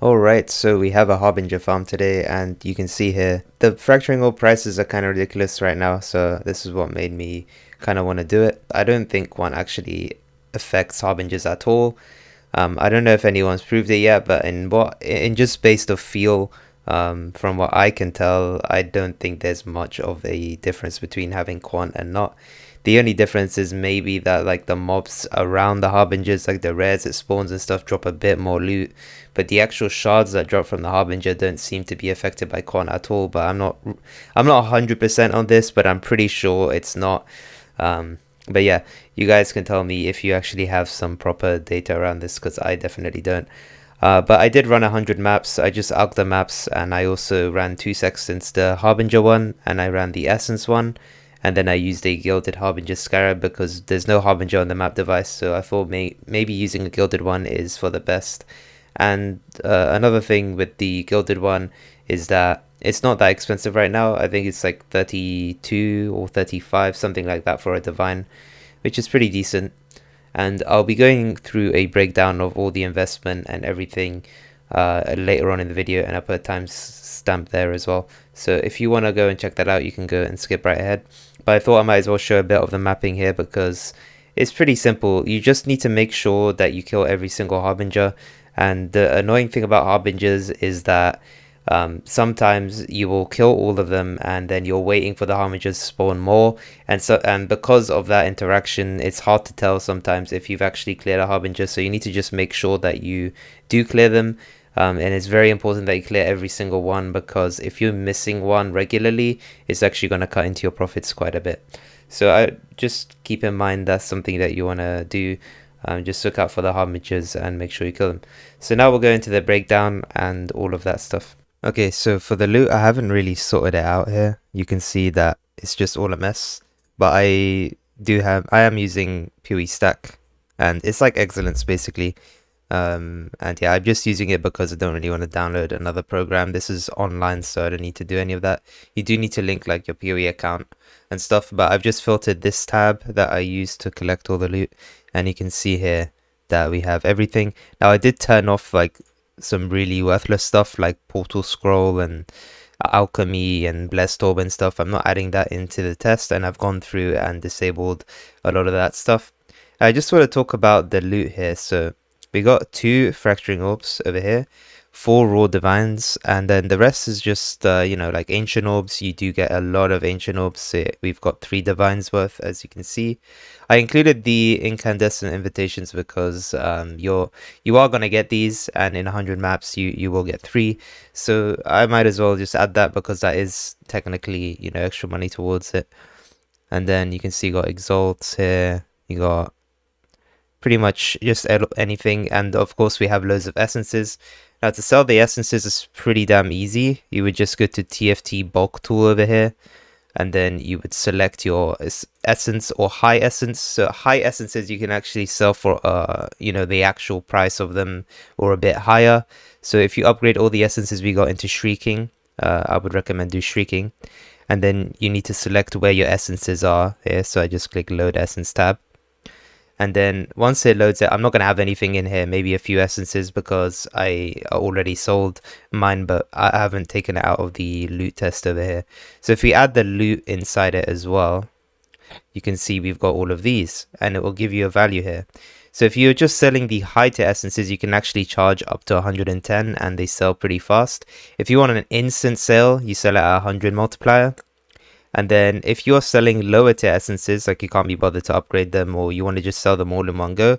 Alright, so we have a Harbinger farm today, and you can see here the fracturing orb prices are kind of ridiculous right now, so this is what made me kind of want to do it. I don't think one actually affects Harbingers at all. I don't know if anyone's proved it yet, but in just based of feel, from what I can tell, I don't think there's much of a difference between having quant and not. The only difference is maybe that like the mobs around the harbingers, like the rares it spawns and stuff, drop a bit more loot, but the actual shards that drop from the harbinger don't seem to be affected by quant at all. But I'm not 100% on this, but I'm pretty sure it's not. But yeah, you guys can tell me if you actually have some proper data around this, because I definitely don't. But I did run 100 maps. I just alked the maps, and I also ran 2 sextants, the Harbinger one, and I ran the Essence one. And then I used a gilded Harbinger Scarab because there's no Harbinger on the map device, so I thought maybe using a gilded one is for the best. And another thing with the gilded one is that it's not that expensive right now. I think it's like 32 or 35, something like that for a divine, which is pretty decent. And I'll be going through a breakdown of all the investment and everything later on in the video, and I'll put a timestamp there as well. So if you want to go and check that out, you can go and skip right ahead. But I thought I might as well show a bit of the mapping here because it's pretty simple. You just need to make sure that you kill every single Harbinger. And the annoying thing about Harbingers is that sometimes you will kill all of them and then you're waiting for the Harbingers to spawn more. And because of that interaction, it's hard to tell sometimes if you've actually cleared a Harbinger. So you need to just make sure that you do clear them. And it's very important that you clear every single one, because if you're missing one regularly, it's actually going to cut into your profits quite a bit. So I just keep in mind that's something that you want to do. Just look out for the harbingers and make sure you kill them. So now we'll go into the breakdown and all of that stuff. Okay, so for the loot, I haven't really sorted it out here. You can see that it's just all a mess. But I am using PoE stack, and it's like excellence basically. And yeah, I'm just using it because I don't really want to download another program. This is online, so I don't need to do any of that. You do need to link like your PoE account and stuff, but I've just filtered this tab that I use to collect all the loot, and you can see here that we have everything. Now I did turn off like some really worthless stuff like portal scroll and alchemy and blessed orb and stuff. I'm not adding that into the test, and I've gone through and disabled a lot of that stuff. I just want to talk about the loot here. So we got 2 fracturing orbs over here, 4 raw divines, and then the rest is just like ancient orbs. You do get a lot of ancient orbs. So we've got 3 divines worth, as you can see. I included the incandescent invitations because you are gonna get these, and in 100 maps you will get 3. So I might as well just add that because that is technically extra money towards it. And then you can see you got exalts here. You got pretty much just anything, and of course we have loads of essences. Now to sell the essences is pretty damn easy. You would just go to TFT bulk tool over here, and then you would select your essence or high essence. So high essences you can actually sell for the actual price of them or a bit higher. So if you upgrade all the essences we got into shrieking, I would recommend do shrieking, and then you need to select where your essences are here. So I just click load essence tab. And then once it loads it, I'm not going to have anything in here, maybe a few essences because I already sold mine, but I haven't taken it out of the loot test over here. So if we add the loot inside it as well, you can see we've got all of these, and it will give you a value here. So if you're just selling the high tier essences, you can actually charge up to 110 and they sell pretty fast. If you want an instant sale, you sell it at 100 multiplier. And then if you're selling lower tier essences, like you can't be bothered to upgrade them, or you want to just sell them all in one go,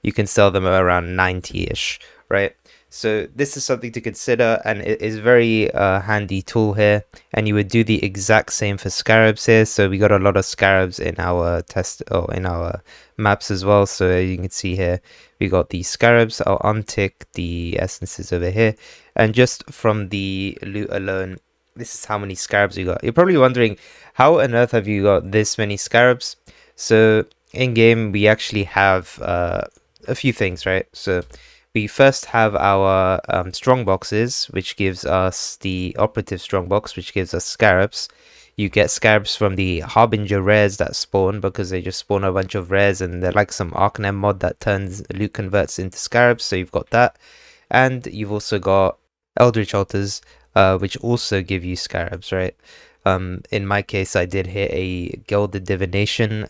you can sell them around 90-ish, right? So this is something to consider, and it is very handy tool here. And you would do the exact same for scarabs here. So we got a lot of scarabs in our test or in our maps as well. So you can see here we got the scarabs. I'll untick the essences over here, and just from the loot alone, this is how many scarabs you got. You're probably wondering, how on earth have you got this many scarabs? So in game we actually have a few things, right? So we first have our strong boxes, which gives us the operative strong box, which gives us scarabs. You get scarabs from the Harbinger rares that spawn, because they just spawn a bunch of rares, and they're like some Arcnem mod that turns loot converts into scarabs. So you've got that. And you've also got eldritch altars, which also give you scarabs, right? In my case, I did hit a gilded divination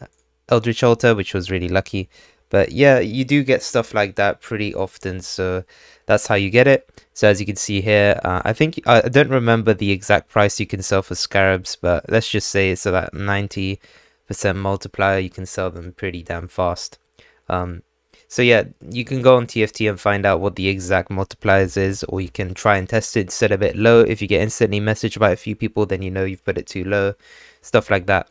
eldritch altar, which was really lucky. But yeah, you do get stuff like that pretty often, so that's how you get it. So as you can see here, I think I don't remember the exact price you can sell for scarabs, but let's just say it's about 90% multiplier. You can sell them pretty damn fast. Um, so yeah, you can go on TFT and find out what the exact multipliers is, or you can try and test it, set a bit low. If you get instantly messaged by a few people, then you know you've put it too low, stuff like that.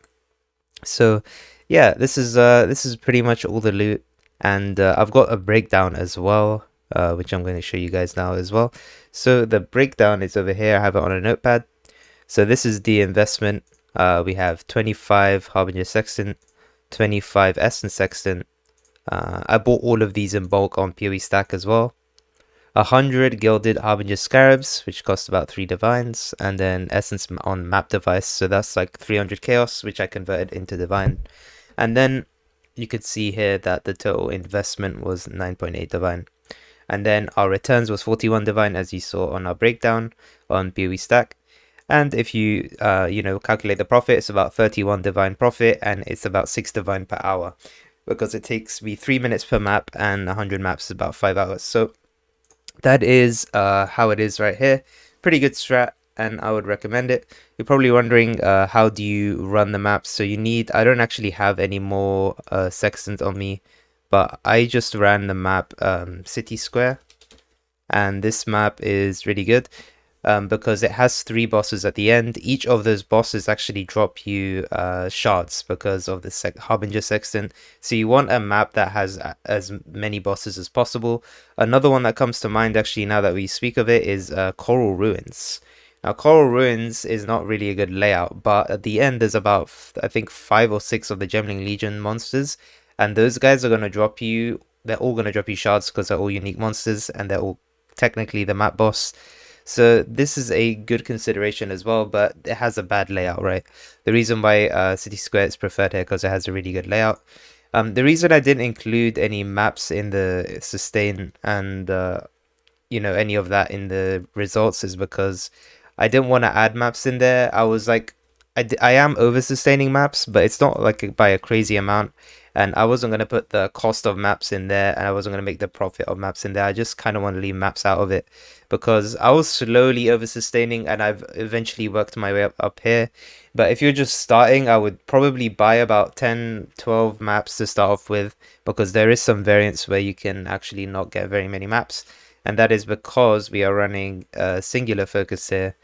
So yeah, this is pretty much all the loot, and I've got a breakdown as well, which I'm going to show you guys now as well. So the breakdown is over here. I have it on a notepad. So this is the investment. We have 25 Harbinger Sextant, 25 Essence Sextant. I bought all of these in bulk on PoE Stack as well. 100 Gilded Harbinger Scarabs, which cost about 3 Divines, and then Essence on Map Device, so that's like 300 Chaos, which I converted into Divine. And then you could see here that the total investment was 9.8 Divine. And then our returns was 41 Divine, as you saw on our breakdown on PoE Stack. And if you, calculate the profit, it's about 31 Divine profit, and it's about 6 Divine per hour, because it takes me 3 minutes per map, and 100 maps is about 5 hours. So that is how it is right here. Pretty good strat, and I would recommend it. You're probably wondering how do you run the maps. So you need, I don't actually have any more sextants on me, but I just ran the map City Square, and this map is really good. Because it has 3 bosses at the end. Each of those bosses actually drop you shards because of the Harbinger Sextant. So you want a map that has as many bosses as possible. Another one that comes to mind actually now that we speak of it is Coral Ruins. Now Coral Ruins is not really a good layout, but at the end there's about I think 5 or 6 of the Gemling Legion monsters, and those guys are going to drop you, they're all going to drop you shards because they're all unique monsters and they're all technically the map boss. So this is a good consideration as well, but it has a bad layout, right? The reason why City Square is preferred here because it has a really good layout. The reason I didn't include any maps in the sustain and any of that in the results is because I didn't want to add maps in there. I was like, I am over sustaining maps, but it's not like by a crazy amount. And I wasn't going to put the cost of maps in there, and I wasn't going to make the profit of maps in there. I just kind of want to leave maps out of it because I was slowly over sustaining, and I've eventually worked my way up here. But if you're just starting, I would probably buy about 10, 12 maps to start off with, because there is some variants where you can actually not get very many maps. And that is because we are running a singular focus here,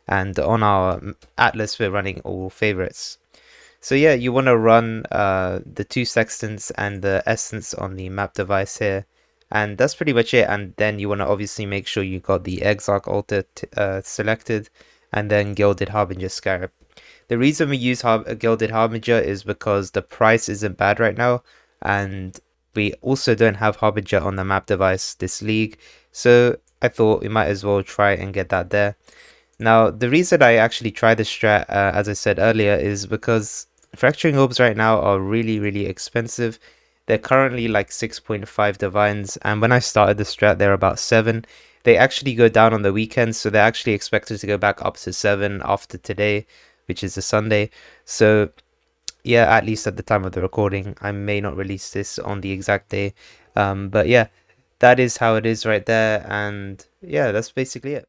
and on our atlas we're running all favorites. So yeah, you want to run the 2 sextants and the essence on the map device here, and that's pretty much it. And then you want to obviously make sure you got the exalt altar selected, and then gilded harbinger scarab. The reason we use gilded harbinger is because the price isn't bad right now, and we also don't have harbinger on the map device this league, so I thought we might as well try and get that there. Now, the reason I actually try this strat, as I said earlier, is because fracturing orbs right now are really, really expensive. They're currently like 6.5 divines, and when I started the strat, they're about 7. They actually go down on the weekends, so they're actually expected to go back up to 7 after today, which is a Sunday. So yeah, at least at the time of the recording. I may not release this on the exact day, but yeah, that is how it is right there, and yeah, that's basically it.